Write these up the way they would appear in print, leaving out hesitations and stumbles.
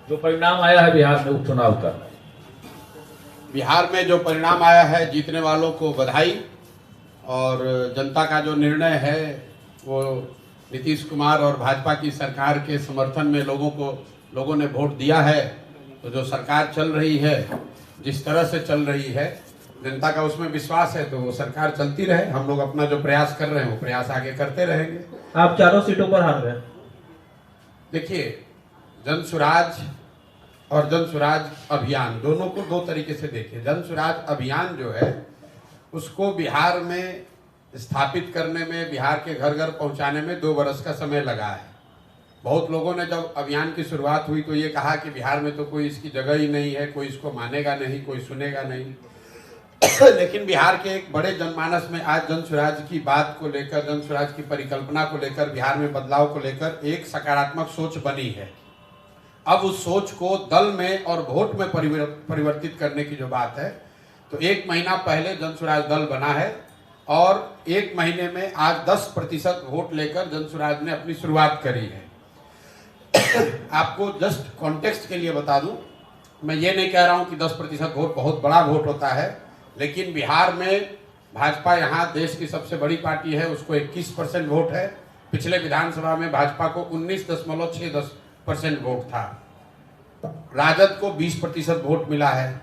जो परिणाम आया है बिहार में उपचुनाव का, बिहार में जो परिणाम आया है, जीतने वालों को बधाई। और जनता का जो निर्णय है वो नीतीश कुमार और भाजपा की सरकार के समर्थन में लोगों ने वोट दिया है। तो जो सरकार चल रही है, जिस तरह से चल रही है, जनता का उसमें विश्वास है, तो वो सरकार चलती रहे। हम लोग अपना जो प्रयास कर रहे हैं वो प्रयास आगे करते रहेंगे। आप चारों सीटों पर हार गए। देखिए, जन सुराज और जन सुराज अभियान दोनों को दो तरीके से देखिए। जन सुराज अभियान जो है उसको बिहार में स्थापित करने में, बिहार के घर घर पहुंचाने में 2 वर्ष का समय लगा है। बहुत लोगों ने जब अभियान की शुरुआत हुई तो ये कहा कि बिहार में तो कोई इसकी जगह ही नहीं है, कोई इसको मानेगा नहीं, कोई सुनेगा नहीं। लेकिन बिहार के एक बड़े जनमानस में आज जन सुराज की बात को लेकर, जन सुराज की परिकल्पना को लेकर, बिहार में बदलाव को लेकर एक सकारात्मक सोच बनी है। अब उस सोच को दल में और वोट में परिवर्तित करने की जो बात है, तो 1 महीना पहले जन सुराज दल बना है और 1 महीने में आज 10% वोट लेकर जन सुराज ने अपनी शुरुआत करी है। आपको जस्ट कॉन्टेक्स्ट के लिए बता दूं, मैं ये नहीं कह रहा हूं कि 10% वोट बहुत बड़ा वोट होता है, लेकिन बिहार में भाजपा यहाँ देश की सबसे बड़ी पार्टी है, उसको 21% वोट है। पिछले विधानसभा में भाजपा को 19.6% वोट था। राजद को 20% वोट मिला है,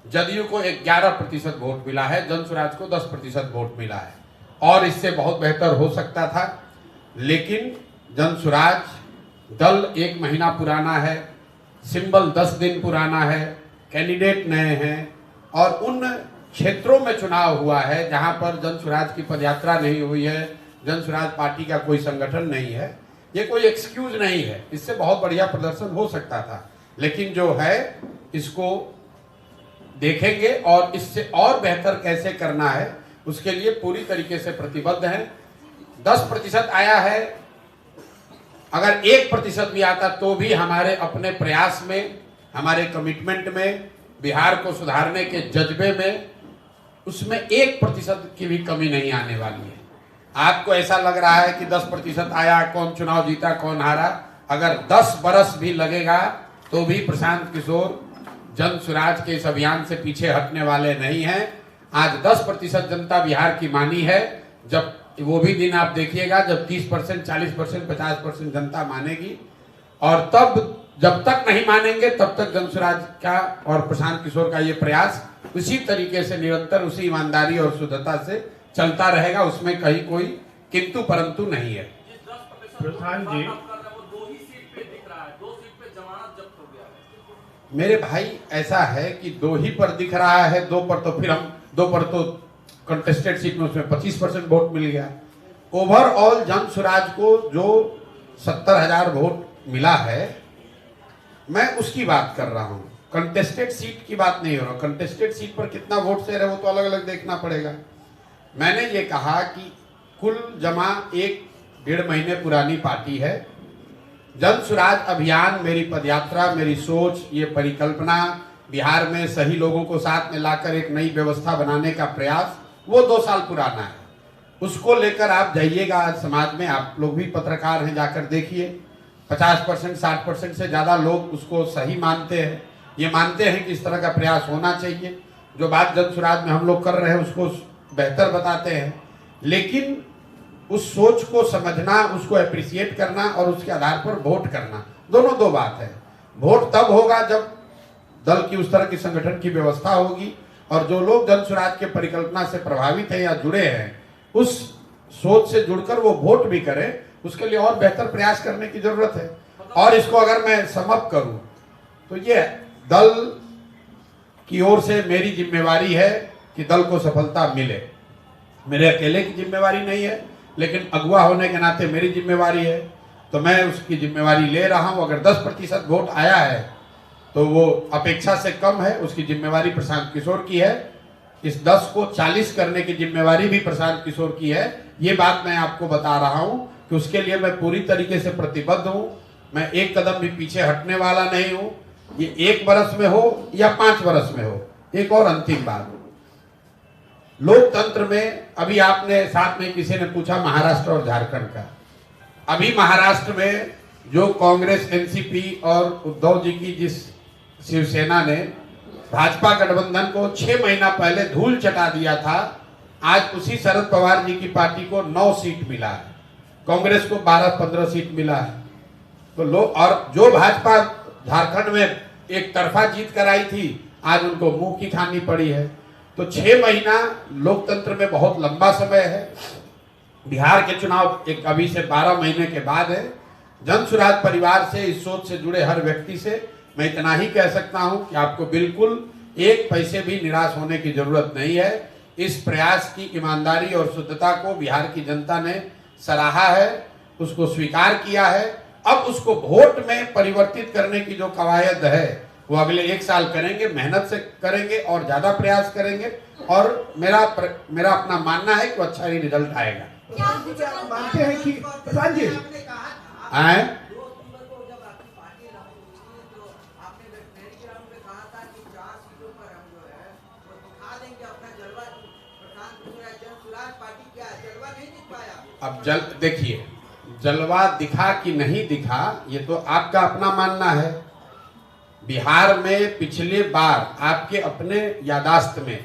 जदयू को 11% वोट मिला है, जन सुराज को 10% वोट मिला है। और इससे बहुत बेहतर हो सकता था, लेकिन जन सुराज दल 1 महीना पुराना है, सिंबल 10 दिन पुराना है, कैंडिडेट नए हैं और उन क्षेत्रों में चुनाव हुआ है जहां पर जन सुराज की पदयात्रा नहीं हुई है, जन सुराज पार्टी का कोई संगठन नहीं है। ये कोई एक्सक्यूज नहीं है, इससे बहुत बढ़िया प्रदर्शन हो सकता था, लेकिन जो है इसको देखेंगे और इससे और बेहतर कैसे करना है उसके लिए पूरी तरीके से प्रतिबद्ध हैं। 10% आया है, अगर 1% भी आता तो भी हमारे अपने प्रयास में, हमारे कमिटमेंट में, बिहार को सुधारने के जज्बे में, उसमें 1% की भी कमी नहीं आने वाली है। आपको ऐसा लग रहा है कि 10% आया, कौन चुनाव जीता कौन हारा, अगर 10 बरस भी लगेगा तो भी प्रशांत किशोर जन सुराज के इस अभियान से पीछे हटने वाले नहीं हैं। आज 10% जनता बिहार की मानी है, जब वो भी दिन आप देखिएगा जब 30%, 40%, 50% जनता मानेगी। और तब जब तक नहीं मानेंगे तब तक जन सुराज का और प्रशांत किशोर का ये प्रयास उसी तरीके से निरंतर, उसी ईमानदारी और शुद्धता से चलता रहेगा, उसमें कहीं कोई किंतु परंतु नहीं है। प्रधान जी, मेरे भाई ऐसा है कि 2 ही पर दिख रहा है, 2 पर तो फिर हम 2 पर तो कंटेस्टेड सीट में उसमें 25% वोट मिल गया। ओवरऑल जन सुराज को जो 70,000 वोट मिला है, मैं उसकी बात कर रहा हूं, कंटेस्टेड सीट की बात नहीं हो रहा। कंटेस्टेड सीट पर कितना वोट शेयर है वो तो अलग अलग देखना पड़ेगा। मैंने ये कहा कि कुल जमा 1-1.5 महीने पुरानी पार्टी है। जन सुराज अभियान, मेरी पदयात्रा, मेरी सोच, ये परिकल्पना, बिहार में सही लोगों को साथ में लाकर एक नई व्यवस्था बनाने का प्रयास, वो 2 साल पुराना है। उसको लेकर आप जाइएगा आज समाज में, आप लोग भी पत्रकार हैं, जाकर देखिए। 50%, 60% से ज़्यादा लोग उसको सही मानते हैं, ये मानते हैं कि इस तरह का प्रयास होना चाहिए। जो बात जन सुराज में हम लोग कर रहे हैं उसको बेहतर बताते हैं, लेकिन उस सोच को समझना, उसको एप्रिसिएट करना और उसके आधार पर वोट करना, दोनों 2 बात है। वोट तब होगा जब दल की उस तरह की संगठन की व्यवस्था होगी और जो लोग जन सुराज के परिकल्पना से प्रभावित हैं या जुड़े हैं, उस सोच से जुड़कर वो वोट भी करें। उसके लिए और बेहतर प्रयास करने की जरूरत है। और इसको अगर मैं समअप करूं तो ये दल की ओर से मेरी जिम्मेवारी है कि दल को सफलता मिले। मेरे अकेले की जिम्मेवारी नहीं है, लेकिन अगुवा होने के नाते मेरी जिम्मेवारी है, तो मैं उसकी जिम्मेवारी ले रहा हूं। अगर 10% वोट आया है तो वो अपेक्षा से कम है, उसकी जिम्मेवारी प्रशांत किशोर की है। इस 10 को 40 करने की जिम्मेवारी भी प्रशांत किशोर की है। ये बात मैं आपको बता रहा हूं कि उसके लिए मैं पूरी तरीके से प्रतिबद्ध हूं। मैं एक कदम भी पीछे हटने वाला नहीं हूं। ये 1 वर्ष में हो या 5 वर्ष में हो। एक और अंतिम बात, लोकतंत्र में अभी आपने साथ में किसी ने पूछा महाराष्ट्र और झारखंड का, अभी महाराष्ट्र में जो कांग्रेस, एनसीपी और उद्धव जी की जिस शिवसेना ने भाजपा गठबंधन को 6 महीना पहले धूल चटा दिया था, आज उसी शरद पवार जी की पार्टी को 9 सीट मिला है, कांग्रेस को 12-15 सीट मिला है। तो लोग, और जो भाजपा झारखंड में एक तरफा जीत कराई थी, आज उनको मुंह की खानी पड़ी है। तो 6 महीना लोकतंत्र में बहुत लंबा समय है। बिहार के चुनाव एक अभी से 12 महीने के बाद है। जन सुराज परिवार से, इस सोच से जुड़े हर व्यक्ति से मैं इतना ही कह सकता हूं कि आपको बिल्कुल एक पैसे भी निराश होने की जरूरत नहीं है। इस प्रयास की ईमानदारी और शुद्धता को बिहार की जनता ने सराहा है, उसको स्वीकार किया है। अब उसको वोट में परिवर्तित करने की जो कवायद है वो अगले 1 साल करेंगे, मेहनत से करेंगे और ज्यादा प्रयास करेंगे। और मेरा अपना मानना है कि अच्छा ही रिजल्ट आएगा। मानते हैं कि प्रधान जी आए अब देखिए, जलवा दिखा कि नहीं दिखा ये तो आपका अपना मानना है। बिहार में पिछले बार आपके अपने यादाश्त में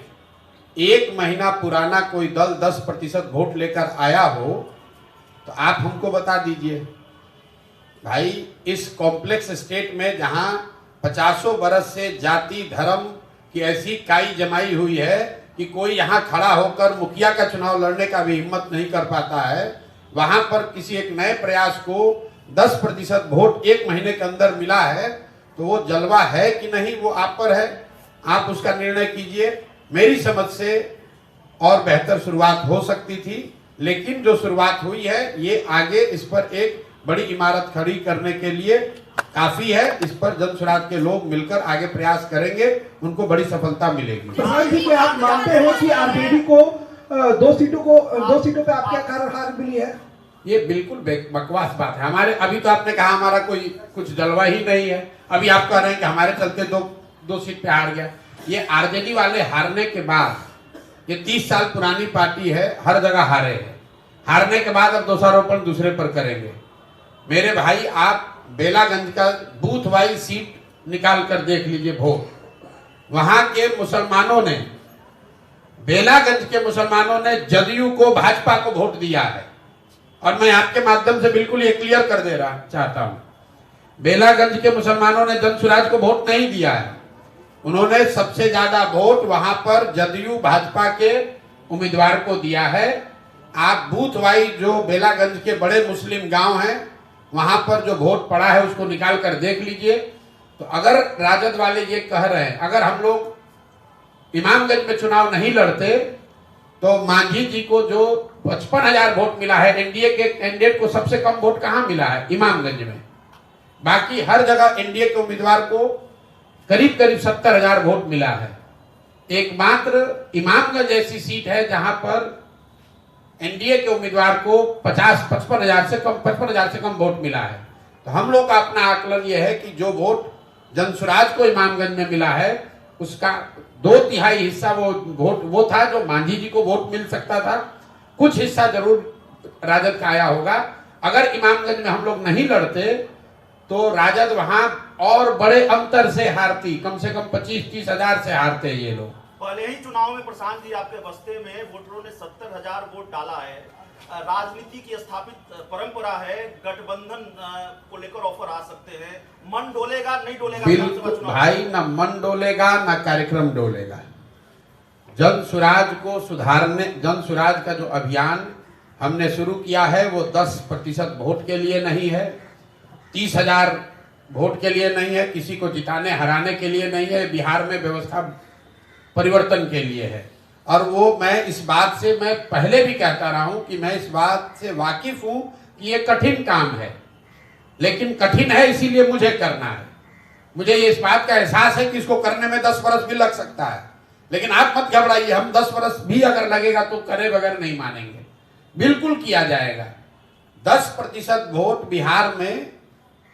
1 महीना पुराना कोई दल 10% वोट लेकर आया हो तो आप हमको बता दीजिए। भाई, इस कॉम्प्लेक्स स्टेट में जहां 50 बरस से जाति धर्म की ऐसी काई जमाई हुई है कि कोई यहाँ खड़ा होकर मुखिया का चुनाव लड़ने का भी हिम्मत नहीं कर पाता है, वहां पर किसी एक नए प्रयास को 10% वोट 1 महीने के अंदर मिला है, तो वो जलवा है कि नहीं वो आप पर है। आप उसका निर्णय कीजिए। मेरी समझ से और बेहतर शुरुआत हो सकती थी, लेकिन जो शुरुआत हुई है ये आगे इस पर एक बड़ी इमारत खड़ी करने के लिए काफी है। इस पर जन सुराज के लोग मिलकर आगे प्रयास करेंगे, उनको बड़ी सफलता मिलेगी। प्रधान जी, क्या आप मानते हैं कि आरजेडी को 2 सीटों पे आपके कारण हार मिली है? ये बिल्कुल बकवास बात है। हमारे अभी तो आपने कहा हमारा कोई कुछ जलवा ही नहीं है, अभी आप कह रहे हैं कि हमारे चलते दो सीट पे हार गया। ये आरजेडी वाले हारने के बाद, ये 30 साल पुरानी पार्टी है, हर जगह हारे हैं। हारने के बाद अब दोषारोपण दूसरे पर करेंगे। मेरे भाई, आप बेलागंज का बूथ वाइज सीट निकाल कर देख लीजिए वोट। वहां के मुसलमानों ने, बेलागंज के मुसलमानों ने जदयू को, भाजपा को वोट दिया है। और मैं आपके माध्यम से बिल्कुल ये क्लियर कर दे रहा चाहता हूं, बेलागंज के मुसलमानों ने जन सुराज को वोट नहीं दिया है। उन्होंने सबसे ज्यादा वोट वहां पर जदयू भाजपा के उम्मीदवार को दिया है। आप बूथ वाइज जो बेलागंज के बड़े मुस्लिम गांव हैं वहां पर जो वोट पड़ा है उसको निकाल कर देख लीजिए। तो अगर राजद वाले ये कह रहे हैं अगर हम लोग इमामगंज में चुनाव नहीं लड़ते तो मांझी जी को जो 55,000 वोट मिला है, एनडीए के कैंडिडेट को सबसे कम वोट कहां मिला है? इमामगंज में। बाकी हर जगह एनडीए के उम्मीदवार को करीब 70,000 वोट मिला है। एकमात्र इमामगंज ऐसी सीट है जहां पर एनडीए के उम्मीदवार को 55,000 से कम वोट मिला है। तो हम लोग का अपना आकलन यह है कि जो वोट जनसुराज को इमामगंज में मिला है उसका 2/3 हिस्सा वो था जो मांझी जी को वोट मिल सकता था। कुछ हिस्सा जरूर राजद का आया होगा। अगर इमामगंज में हम लोग नहीं लड़ते तो राजद वहां और बड़े अंतर से हारती, कम से कम 25-30 हजार से हारते ये लोग। पहले ही चुनाव में प्रशांत जी आपके बस्ते में वोटरों ने 70,000 वोट डाला है। राजनीति की स्थापित परंपरा है, गठबंधन को लेकर ऑफर आ सकते हैं। मन डोलेगा नहीं डोलेगा? बिल्कुल भाई, ना मन डोलेगा ना कार्यक्रम डोलेगा। जन सुराज को सुधारने, जन सुराज का जो अभियान हमने शुरू किया है वो 10% वोट के लिए नहीं है, 30,000 वोट के लिए नहीं है, किसी को जिताने हराने के लिए नहीं है, बिहार में व्यवस्था परिवर्तन के लिए है। और वो मैं इस बात से मैं पहले भी कहता रहा हूं कि मैं इस बात से वाकिफ हूं कि ये कठिन काम है, लेकिन कठिन है इसीलिए मुझे करना है। मुझे ये इस बात का एहसास है कि इसको करने में 10 वर्ष भी लग सकता है, लेकिन आप मत घबराइए, हम 10 वर्ष भी अगर लगेगा तो करे बगैर नहीं मानेंगे, बिल्कुल किया जाएगा। 10% वोट बिहार में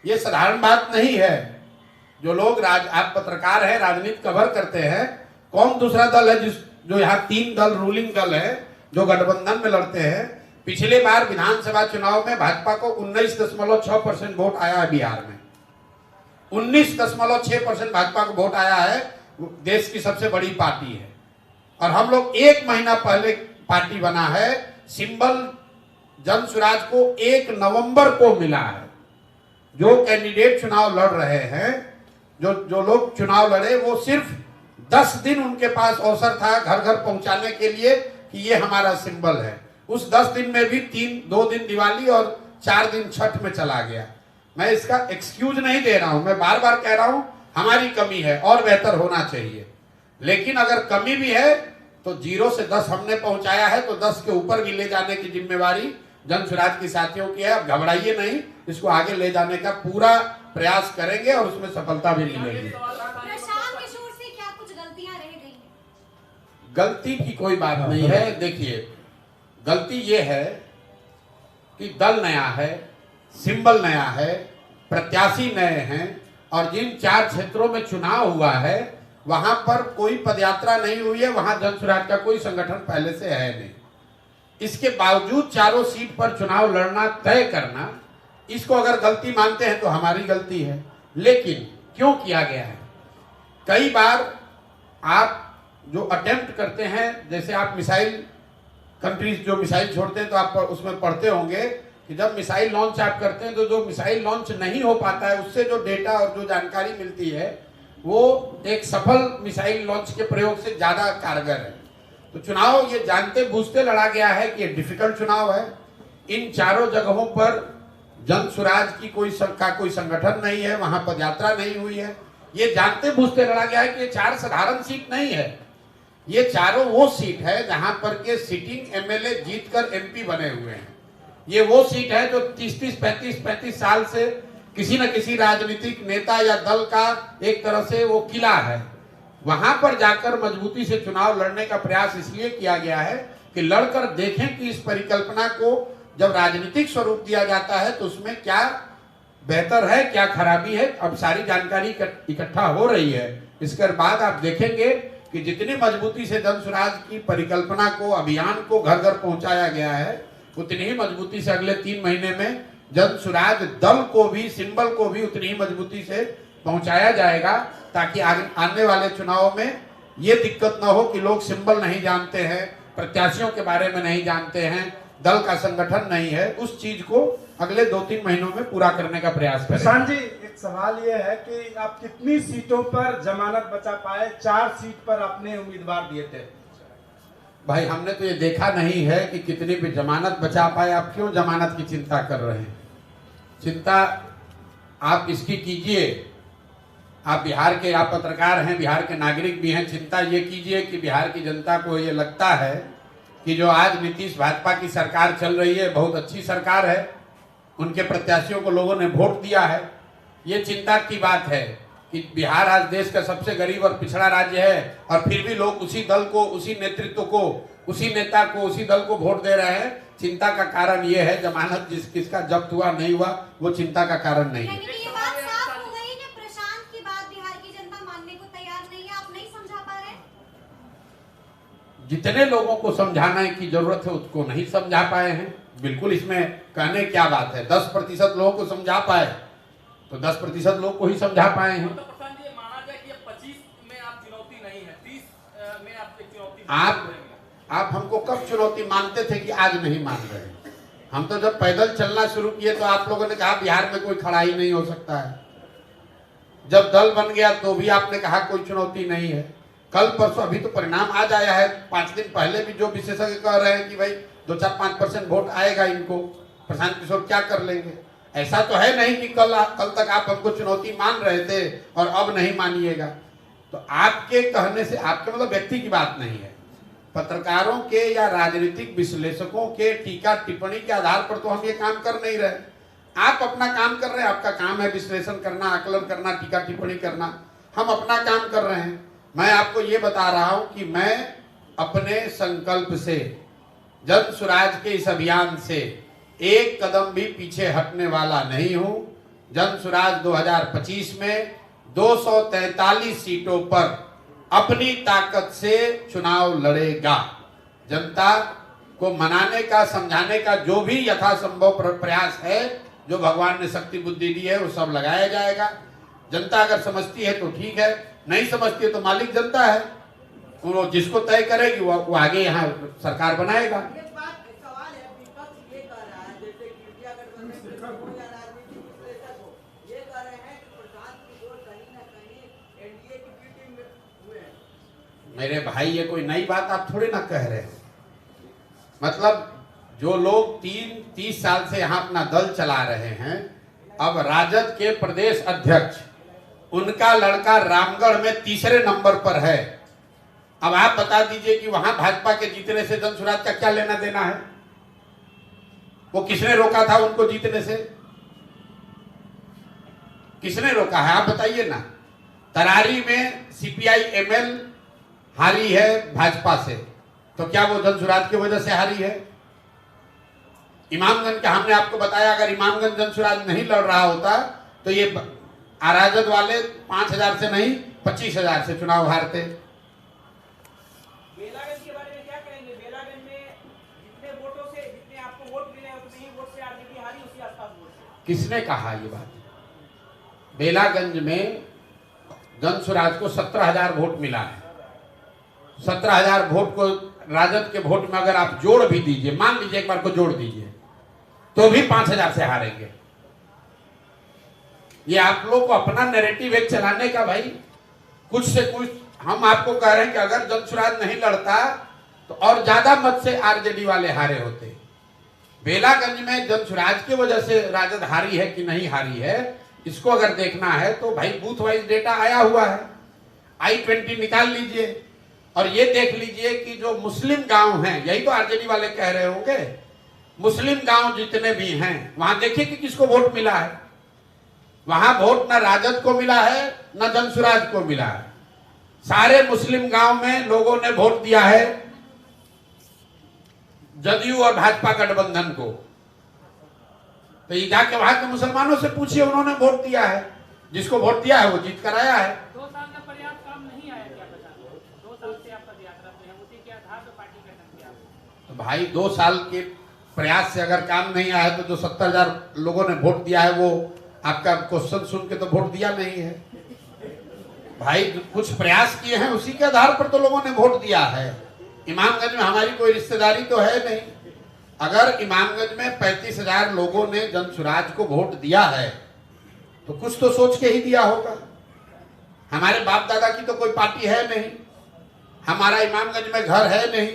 ये साधारण बात नहीं है। जो लोग आप पत्रकार हैं, राजनीति कवर करते हैं, कौन दूसरा दल है जो यहाँ 3 दल रूलिंग दल है जो गठबंधन में लड़ते हैं, पिछले बार विधानसभा चुनाव में भाजपा को 19.6% वोट आया है बिहार में। 19.6% भाजपा को वोट आया है। देश की सबसे बड़ी पार्टी है। और हम लोग 1 महीना पहले पार्टी बना है। सिंबल जन स्वराज को 1 नवंबर को मिला है। जो कैंडिडेट चुनाव लड़ रहे हैं, जो लोग चुनाव लड़े, वो सिर्फ 10 दिन उनके पास अवसर था घर घर पहुंचाने के लिए कि ये हमारा सिंबल है। उस 10 दिन में भी 2 दिन दिवाली और 4 दिन छठ में चला गया। मैं इसका एक्सक्यूज नहीं दे रहा हूं, मैं बार बार कह रहा हूं हमारी कमी है और बेहतर होना चाहिए। लेकिन अगर कमी भी है तो 0 से 10 हमने पहुंचाया है, तो 10 के ऊपर भी ले जाने की जिम्मेवारी जन स्वराज के साथियों की है। अब घबराइए नहीं, इसको आगे ले जाने का पूरा प्रयास करेंगे और उसमें सफलता भी मिलेगी। प्रशांत किशोर से क्या कुछ गलतियां रह गई हैं? गलती की कोई बात नहीं है। देखिए, गलती ये है कि दल नया है, सिंबल नया है, प्रत्याशी नए हैं, और जिन 4 क्षेत्रों में चुनाव हुआ है वहां पर कोई पदयात्रा नहीं हुई है, वहां जन स्वराज का कोई संगठन पहले से है नहीं। इसके बावजूद चारों सीट पर चुनाव लड़ना, तय करना, इसको अगर गलती मानते हैं तो हमारी गलती है। लेकिन क्यों किया गया है? कई बार आप जो अटेम्प्ट करते हैं, जैसे आप मिसाइल कंट्रीज जो मिसाइल छोड़ते हैं तो आप उसमें पढ़ते होंगे कि जब मिसाइल लॉन्च आप करते हैं तो जो मिसाइल लॉन्च नहीं हो पाता है उससे जो डेटा और जो जानकारी मिलती है वो एक सफल मिसाइल लॉन्च के प्रयोग से ज्यादा कारगर है। तो चुनाव ये जानते बूझते लड़ा गया है कि डिफिकल्ट चुनाव है। इन चारों जगहों पर जन स्वराज की कोई संगठन नहीं है, वहां पदयात्रा नहीं हुई है। ये जानते बूझते लड़ा गया है कि ये 4 साधारण सीट नहीं है, ये चारों वो सीट है जहां पर के सिटिंग एमएलए जीतकर एमपी बने हुए हैं। ये वो सीट है जो 30-35 साल से किसी न किसी राजनीतिक नेता या दल का एक तरह से वो किला है। वहां पर जाकर मजबूती से चुनाव लड़ने का प्रयास इसलिए किया गया है कि लड़कर देखें कि इस परिकल्पना को जब राजनीतिक स्वरूप दिया जाता है तो उसमें क्या बेहतर है, क्या खराबी है। अब सारी जानकारी इकट्ठा हो रही है। इसके बाद आप देखेंगे कि जितनी मजबूती से जन स्वराज की परिकल्पना को, अभियान को घर घर पहुंचाया गया है, उतनी ही मजबूती से अगले 3 महीने में जन स्वराज दल को भी, सिंबल को भी उतनी ही मजबूती से पहुंचाया जाएगा, ताकि आने वाले चुनाव में ये दिक्कत ना हो कि लोग सिंबल नहीं जानते हैं, प्रत्याशियों के बारे में नहीं जानते हैं, दल का संगठन नहीं है। उस चीज को अगले 2-3 महीनों में पूरा करने का प्रयास करें। प्रशांत जी, एक सवाल ये है कि आप कितनी सीटों पर जमानत बचा पाए? 4 सीट पर आपने उम्मीदवार दिए थे। भाई, हमने तो ये देखा नहीं है कि कितनी भी जमानत बचा पाए। आप क्यों जमानत की चिंता कर रहे हैं? चिंता आप इसकी कीजिए, आप बिहार के, आप पत्रकार हैं, बिहार के नागरिक भी हैं। चिंता ये कीजिए कि बिहार की जनता को ये लगता है कि जो आज नीतीश भाजपा की सरकार चल रही है बहुत अच्छी सरकार है, उनके प्रत्याशियों को लोगों ने वोट दिया है। ये चिंता की बात है कि बिहार आज देश का सबसे गरीब और पिछड़ा राज्य है और फिर भी लोग उसी दल को, उसी नेतृत्व को, उसी नेता को, उसी दल को वोट दे रहे हैं। चिंता का कारण ये है, जमानत किसका जब्त हुआ नहीं हुआ वो चिंता का कारण नहीं है। ये बात साफ हो गई कि प्रशांत की बात बिहार की जनता मानने को तैयार नहीं है। आप नहीं समझा पा रहे? जितने लोगों को समझाने की जरूरत है उसको नहीं समझा पाए हैं। बिल्कुल, इसमें कहने क्या बात है। 10% लोगों को समझा पाए तो 10% लोग को ही समझा पाए हैं। तो प्रशांत जी, माना जाए कि 25 में आप चुनौती नहीं है, 30 में आप चुनौती। आप हमको कब चुनौती मानते थे कि आज नहीं मान रहे? हम तो जब पैदल चलना शुरू किए तो आप लोगों ने कहा बिहार में कोई खड़ा ही नहीं हो सकता है। जब दल बन गया तो भी आपने कहा कोई चुनौती नहीं है। कल परसों अभी तो परिणाम आज आया है, 5 दिन पहले भी जो विशेषज्ञ कह रहे हैं कि भाई 2-4-5% वोट आएगा इनको, प्रशांत किशोर क्या कर लेंगे। ऐसा तो है नहीं कि कल तक आप हमको चुनौती मान रहे थे और अब नहीं मानिएगा। तो आपके कहने से, आपके मतलब व्यक्ति की बात नहीं है, पत्रकारों के या राजनीतिक विश्लेषकों के टीका टिप्पणी के आधार पर तो हम ये काम कर नहीं रहे। आप अपना काम कर रहे हैं, आपका काम है विश्लेषण करना, आकलन करना, टीका टिप्पणी करना। हम अपना काम कर रहे हैं। मैं आपको ये बता रहा हूं कि मैं अपने संकल्प से, जन स्वराज के इस अभियान से एक कदम भी पीछे हटने वाला नहीं हूं। जन स्वराज 2025 में 243 सीटों पर अपनी ताकत से चुनाव लड़ेगा। जनता को मनाने का, समझाने का जो भी यथासंभव प्रयास है, जो भगवान ने शक्ति बुद्धि दी है, वो सब लगाया जाएगा। जनता अगर समझती है तो ठीक है, नहीं समझती है तो मालिक जनता है, वो जिसको तय करेगी वो आगे यहाँ सरकार बनाएगा। एक बात सवाल है, विपक्ष ये कह रहा है जैसे कि इंडिया गठबंधन हो या राजनीतिक विश्लेषक हो, ये कह रहे हैं कि प्रशांत किशोर कहीं ना कहीं एनडीए की बी टीम में हुए हैं। मेरे भाई ये कोई नई बात आप थोड़े ना कह रहे हैं। मतलब जो लोग 30 साल से यहाँ अपना दल चला रहे हैं, अब राजद के प्रदेश अध्यक्ष, उनका लड़का रामगढ़ में तीसरे नंबर पर है। अब आप बता दीजिए कि वहां भाजपा के जीतने से जनसुराज का क्या लेना देना है? वो किसने रोका था उनको जीतने से? किसने रोका है आप बताइए ना। तरारी में सीपीआई एमएल हारी है भाजपा से, तो क्या वो जनसुराज की वजह से हारी है? इमामगंज का हमने आपको बताया, अगर इमामगंज जनसुराज नहीं लड़ रहा होता तो ये राजद वाले 5,000 से नहीं 25,000 से चुनाव हारते। बेलागंज के बारे में क्या कहेंगे? बेलागंज में जितने वोटों से, जितने आपको वोट मिले उतने ही वोट से आरजेडी हारी, उसी आसपास वोट से। किसने कहा ये बात? बेलागंज में जनसुराज को 17,000 वोट मिला है। 17,000 वोट को राजद के वोट में अगर आप जोड़ भी दीजिए, मान लीजिए एक बार को जोड़ दीजिए, तो भी 5,000 से हारेंगे। ये आप लोग को अपना नैरेटिव एक चलाने का भाई, कुछ से कुछ हम आपको कह रहे हैं कि अगर जनसुराज नहीं लड़ता तो और ज्यादा मत से आरजेडी वाले हारे होते। बेलागंज में जनसुराज की वजह से राजद हारी है कि नहीं हारी है, इसको अगर देखना है तो भाई बूथ वाइज डेटा आया हुआ है, I-20 निकाल लीजिए और ये देख लीजिए कि जो मुस्लिम गांव हैं, यही तो आरजेडी वाले कह रहे होंगे, मुस्लिम गांव जितने भी हैं वहां देखिए कि किसको वोट मिला है। वहां वोट ना राजद को मिला है ना जनसुराज को मिला है। सारे मुस्लिम गांव में लोगों ने वोट दिया है जदयू और भाजपा गठबंधन को। तो ये जाके वहां के मुसलमानों से पूछिए, उन्होंने वोट दिया है, जिसको वोट दिया है वो जीत कर आया है। 2 साल का पर्याप्त काम नहीं आया क्या प्रशांत? 2 साल से आप पदयात्रा पे हैं, उसी के आधार पर पार्टी गठन किया। तो भाई 2 साल के प्रयास से अगर काम नहीं आया तो जो 70,000 लोगों ने वोट दिया है वो आपका क्वेश्चन सुन के तो वोट दिया नहीं है भाई। कुछ प्रयास किए हैं, उसी के आधार पर तो लोगों ने वोट दिया है। इमामगंज में हमारी कोई रिश्तेदारी तो है नहीं। अगर इमामगंज में 35,000 लोगों ने जनसुराज को वोट दिया है तो कुछ तो सोच के ही दिया होगा। हमारे बाप दादा की तो कोई पार्टी है नहीं, हमारा इमामगंज में घर है नहीं,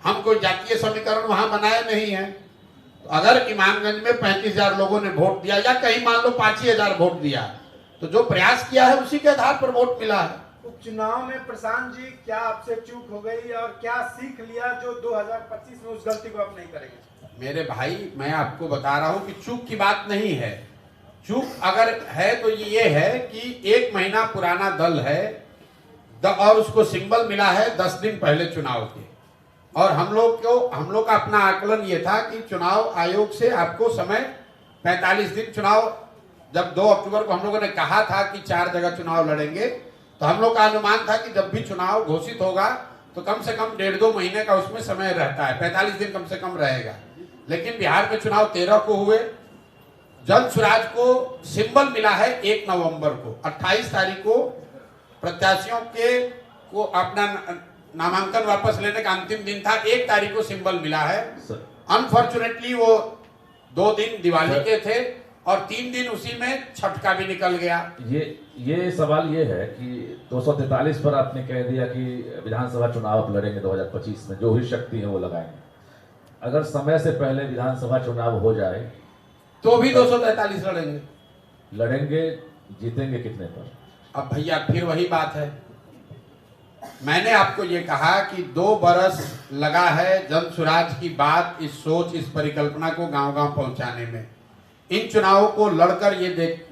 हम कोई जातीय समीकरण वहां बनाए नहीं है। तो अगर इमामगंज में 35,000 लोगों ने वोट दिया या कहीं मान लो 5,000 वोट दिया, तो जो प्रयास किया है उसी के आधार पर वोट मिला है। उपचुनाव में प्रशांत जी क्या आपसे चूक हो गई और क्या सीख लिया जो 2025 में उस गलती को आप नहीं करेंगे? मेरे भाई मैं आपको बता रहा हूं कि चूक की बात नहीं है। चूक अगर है तो ये है कि 1 महीना पुराना दल है और उसको सिंबल मिला है 10 दिन पहले चुनाव के, और हम लोग का अपना आकलन ये था कि चुनाव आयोग से आपको समय 45 दिन, चुनाव जब 2 अक्टूबर को हम लोगों ने कहा था कि 4 जगह चुनाव लड़ेंगे, तो हम लोग का अनुमान था कि जब भी चुनाव घोषित होगा तो कम से कम 1.5-2 महीने का उसमें समय रहता है, 45 दिन कम से कम रहेगा। लेकिन बिहार में चुनाव 13 को हुए, जनसुराज को सिंबल मिला है 1 नवंबर को। 28 तारीख को प्रत्याशियों को अपना नामांकन वापस लेने का अंतिम दिन था, 1 तारीख को सिंबल मिला है। अनफॉर्चुनेटली वो 2 दिन दिवाली के थे और 3 दिन उसी में छठ का भी निकल गया। ये सवाल ये है कि 243 पर आपने कह दिया कि विधानसभा चुनाव आप लड़ेंगे 2025 में, जो भी शक्ति है वो लगाएंगे। अगर समय से पहले विधानसभा चुनाव हो जाए तो भी 243 लड़ेंगे, जीतेंगे कितने पर? अब भैया फिर वही बात है, मैंने आपको ये कहा कि 2 बरस लगा है जनसुराज की बात, इस सोच, इस परिकल्पना को गांव-गांव पहुंचाने में। इन चुनावों को लड़कर ये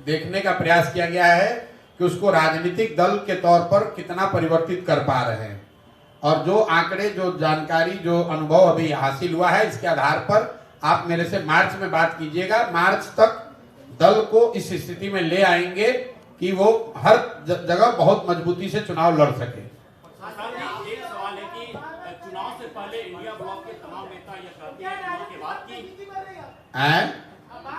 देखने का प्रयास किया गया है कि उसको राजनीतिक दल के तौर पर कितना परिवर्तित कर पा रहे हैं। और जो आंकड़े, जो जानकारी, जो अनुभव अभी हासिल हुआ है, इसके आधार पर आप मेरे से मार्च में बात कीजिएगा। मार्च तक दल को इस स्थिति में ले आएंगे कि वो हर जगह बहुत मजबूती से चुनाव लड़ सके। एक सवाल है कि चुनाव से पहले इंडिया ब्लॉक के तमाम नेता क्या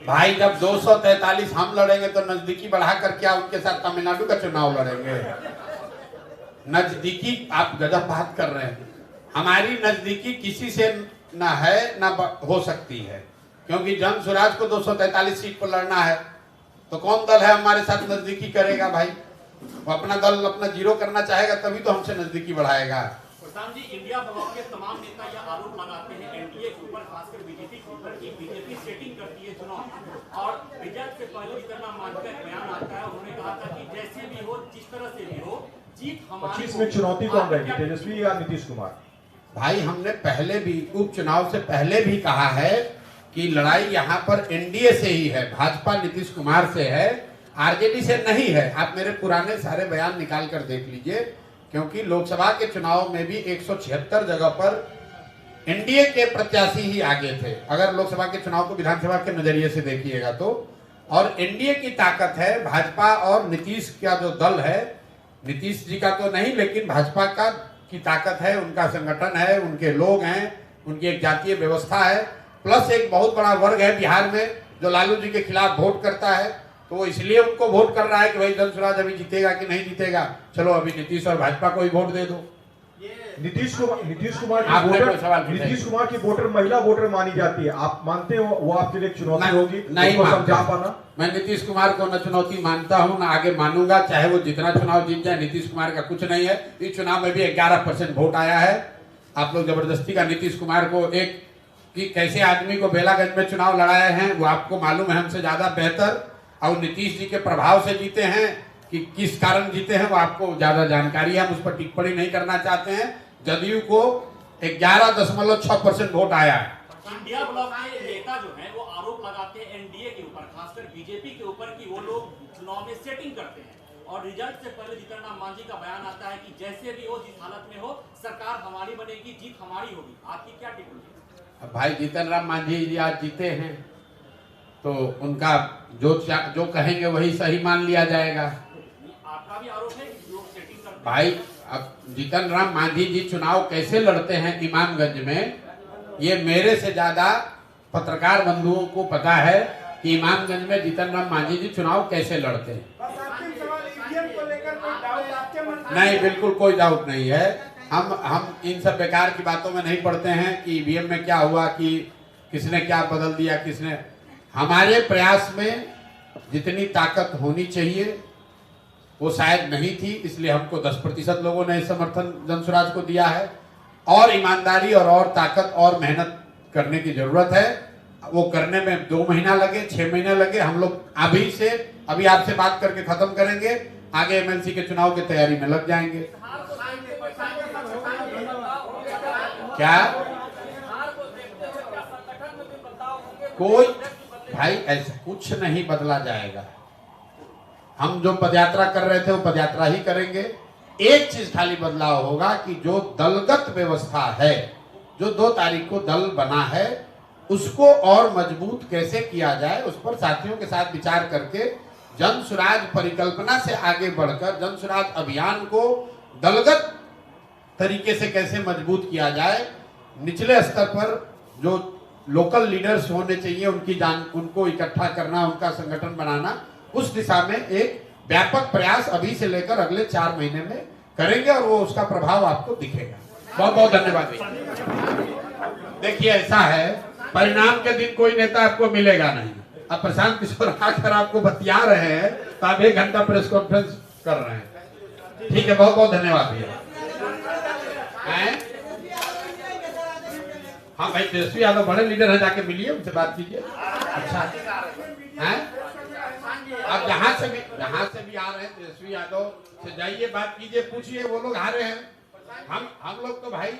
भाई, जब 243 हम लड़ेंगे तो नजदीकी बढ़ाकर क्या उनके साथ तमिलनाडु का चुनाव लड़ेंगे? नजदीकी आप गजब बात कर रहे हैं। हमारी नजदीकी किसी से ना है ना हो सकती है, क्योंकि जन स्वराज को 243 सीट पर लड़ना है तो कौन दल है हमारे साथ नजदीकी करेगा भाई? वो अपना दल अपना जीरो करना चाहेगा तभी तो हमसे नजदीकी बढ़ाएगा। प्रधान जी, इंडिया ब्लॉक के तमाम नेता यह आरोप लगाते हैं एनडीए के ऊपर, खासकर बीजेपी के ऊपर, कि बीजेपी सेटिंग करती है चुनाव और रिजल्ट से पहले जितना मानकर बयान आता है। उन्होंने कहा था कि जैसे भी हो, जिस तरह से भी हो, जीत हमारी। 25 में चुनौती कौन रहेगी, तेजस्वी या नीतीश कुमार? भाई, हमने पहले भी उपचुनाव से पहले भी कहा है कि लड़ाई यहाँ पर एनडीए से ही है, भाजपा नीतीश कुमार से है, आरजेडी से नहीं है। आप मेरे पुराने सारे बयान निकाल कर देख लीजिए, क्योंकि लोकसभा के चुनाव में भी 176 जगह पर एनडीए के प्रत्याशी ही आगे थे, अगर लोकसभा के चुनाव को विधानसभा के नजरिए से देखिएगा तो। और एनडीए की ताकत है, भाजपा और नीतीश का जो दल है, नीतीश जी का तो नहीं लेकिन भाजपा का की ताकत है, उनका संगठन है, उनके लोग हैं, उनकी एक जातीय व्यवस्था है, प्लस एक बहुत बड़ा वर्ग है बिहार में जो लालू जी के खिलाफ वोट करता है, तो वो इसलिए उनको वोट कर रहा है कि भाई जन स्वराज अभी जीतेगा कि नहीं जीतेगा, चलो अभी नीतीश और भाजपा को ही वोट दे दो। नीतीश कुमार की वोटर महिला वोटर मानी जाती है, आप मानते हो वो आपके लिए चुनौती होगी? नहीं समझा पाना। मैं नीतीश कुमार को न चुनौती मानता हूं, न आगे मानूंगा, चाहे वो जितना चुनाव जीत जाए, नीतीश कुमार का कुछ नहीं है। इस चुनाव में भी 11% वोट आया है। आप लोग जबरदस्ती का नीतीश कुमार को एक कि कैसे आदमी को बेलागंज में चुनाव लड़ाए हैं वो आपको मालूम है हमसे ज्यादा बेहतर, और नीतीश जी के प्रभाव से जीते हैं कि किस कारण जीते हैं वो आपको ज्यादा जानकारी है, हम उस पर टिप्पणी नहीं करना चाहते हैं। जदयू को 11.6% वोट आया है। इंडिया ब्लॉक के नेता जो हैं वो आरोप लगाते हैं एनडीए के ऊपर, खासकर बीजेपी के ऊपर, कि वो लोग चुनाव में सेटिंग करते हैं और रिजल्ट से पहले जीतन राम मांझी का बयान आता है कि जैसे भी हो, जिस हालत में हो, सरकार हमारी बनेगी, जीत हमारी होगी। आपकी क्या टिप्पणी? भाई, जीतन राम मांझी जी आज जीते हैं तो उनका जो कहेंगे वही सही मान लिया जाएगा। आपका भी आरोप है कि लोग सेटिंग करते हैं। भाई, अब जीतन राम मांझी जी चुनाव कैसे लड़ते हैं इमामगंज में, ये मेरे से ज्यादा पत्रकार बंधुओं को पता है कि इमामगंज में जीतन राम मांझी जी चुनाव कैसे लड़ते हैं। नहीं, बिल्कुल कोई डाउट नहीं है। हम इन सब बेकार की बातों में नहीं पड़ते हैं कि ईवीएम में क्या हुआ, कि किसने क्या बदल दिया, किसने। हमारे प्रयास में जितनी ताकत होनी चाहिए वो शायद नहीं थी, इसलिए हमको 10% लोगों ने समर्थन जन स्वराज को दिया है, और ईमानदारी और ताकत और मेहनत करने की जरूरत है। वो करने में 2 महीना लगे, 6 महीने लगे, हम लोग अभी आपसे बात करके खत्म करेंगे, आगे एमएलसी के चुनाव की तैयारी में लग जाएंगे। क्या कोई भाई ऐसा कुछ नहीं बदला जाएगा। हम जो पदयात्रा कर रहे थे वो पदयात्रा ही करेंगे। एक चीज खाली बदलाव होगा कि जो दलगत व्यवस्था है, जो 2 तारीख को दल बना है, उसको और मजबूत कैसे किया जाए, उस पर साथियों के साथ विचार करके जन स्वराज परिकल्पना से आगे बढ़कर जन स्वराज अभियान को दलगत तरीके से कैसे मजबूत किया जाए। निचले स्तर पर जो लोकल लीडर्स होने चाहिए उनको इकट्ठा करना, उनका संगठन बनाना, उस दिशा में एक व्यापक प्रयास अभी से लेकर अगले 4 महीने में करेंगे और वो उसका प्रभाव आपको दिखेगा। बहुत बहुत धन्यवाद। देखिए, ऐसा है, परिणाम के दिन कोई नेता आपको मिलेगा नहीं। अब प्रशांत किशोर आकर आपको बतिया रहे हैं तो आप 1 घंटा प्रेस कॉन्फ्रेंस कर रहे हैं। ठीक है, बहुत बहुत धन्यवाद भैया। हाँ भाई, तेजस्वी यादव बड़े लीडर हैं, जाके मिलिए, उनसे बात कीजिए। अच्छा है, आप जहाँ से भी आ रहे हैं तेजस्वी यादव से जाइए, बात कीजिए, पूछिए, वो लोग आ रहे हैं। हम लोग तो भाई,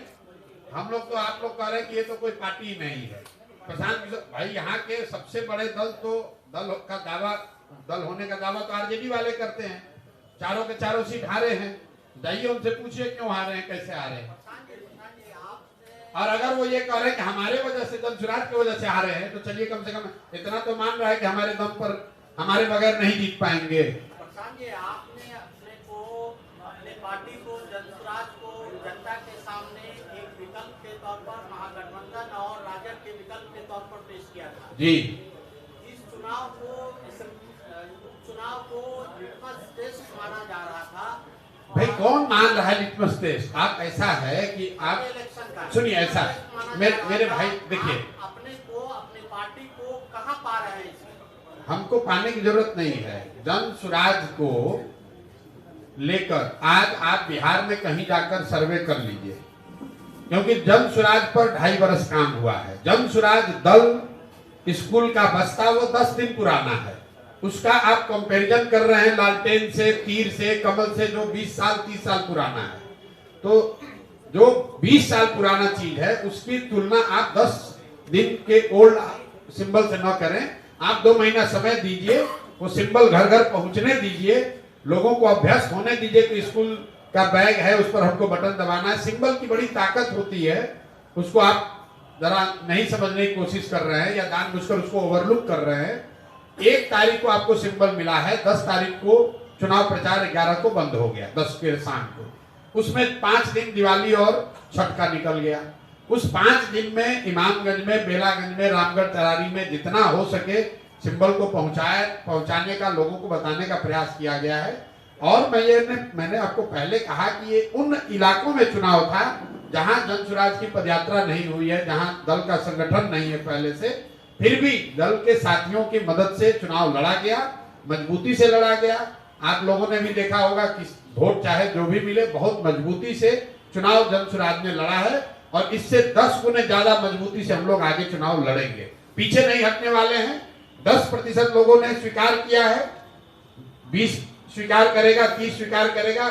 हम लोग तो आप लोग कह रहे हैं कि ये तो कोई पार्टी ही नहीं है। प्रशांत भाई, यहाँ के सबसे बड़े दल होने का दावा तो आरजेडी वाले करते हैं, चारों के चारों सीट हारे हैं। जाइए, उनसे पूछिए क्यों हारे हैं, कैसे हारे हैं। और अगर वो ये कह रहे हैं कि हमारे वजह से, जन स्वराज की वजह से हारे हैं, तो चलिए कम से कम इतना तो मान रहा है कि हमारे दम पर, हमारे बगैर नहीं जीत पाएंगे। आपने अपने को गठबंधन और राजद के विकल्प के तौर पर पेश किया था। जी, इस चुनाव को लिटमस टेस्ट माना जा रहा था। भाई कौन मान रहा है लिटमस टेस्ट? आप ऐसा है कि आप इलेक्शन का सुनिए, ऐसा मेरे भाई देखिए, अपने पार्टी को कहाँ पा रहे हैं इसमें? हमको पाने की जरूरत नहीं है। जन सुराज को लेकर आज आप बिहार में कहीं जाकर सर्वे कर लीजिए, क्योंकि जन सुराज पर 2.5 बरस काम हुआ है। जन सुराज दल स्कूल का बस्ता वो 10 दिन पुराना है, उसका आप कंपैरिजन कर रहे हैं लालटेन से, तीर से, कमल से, जो 20 साल 30 साल पुराना है। तो जो 20 साल पुराना चीज है उसकी तुलना आप 10 दिन के ओल्ड सिंबल से न करें। आप 2 महीना समय दीजिए, वो सिंबल घर घर पहुंचने दीजिए, लोगों को अभ्यास होने दीजिए कि स्कूल का बैग है उस पर हमको बटन दबाना है। सिंबल की बड़ी ताकत होती है, उसको आप जरा नहीं समझने की कोशिश कर रहे हैं या जानबूझकर उसको ओवरलुक कर रहे हैं। 1 तारीख को आपको सिंबल मिला है, 10 तारीख को चुनाव प्रचार 11 को बंद हो गया, 10 के शाम को। उसमें 5 दिन दिवाली और छठ का निकल गया। उस 5 दिन में इमामगंज में, बेलागंज में, रामगढ़ तरारी में जितना हो सके सिंबल को पहुंचाने का, लोगों को बताने का प्रयास किया गया है। और मैंने आपको पहले कहा कि ये उन इलाकों में चुनाव था जहां जन सुराज की पदयात्रा नहीं हुई है, जहां दल का संगठन नहीं है पहले से, फिर भी दल के साथियों की मदद से चुनाव लड़ा गया, मजबूती से लड़ा गया। आप लोगों ने भी देखा होगा कि वोट चाहे जो भी मिले, बहुत मजबूती से चुनाव जन सुराज ने लड़ा है और इससे 10 गुने ज्यादा मजबूती से हम लोग आगे चुनाव लड़ेंगे, पीछे नहीं हटने वाले हैं। 10% लोगों ने स्वीकार किया है, 20 स्वीकार करेगा, 30 स्वीकार करेगा।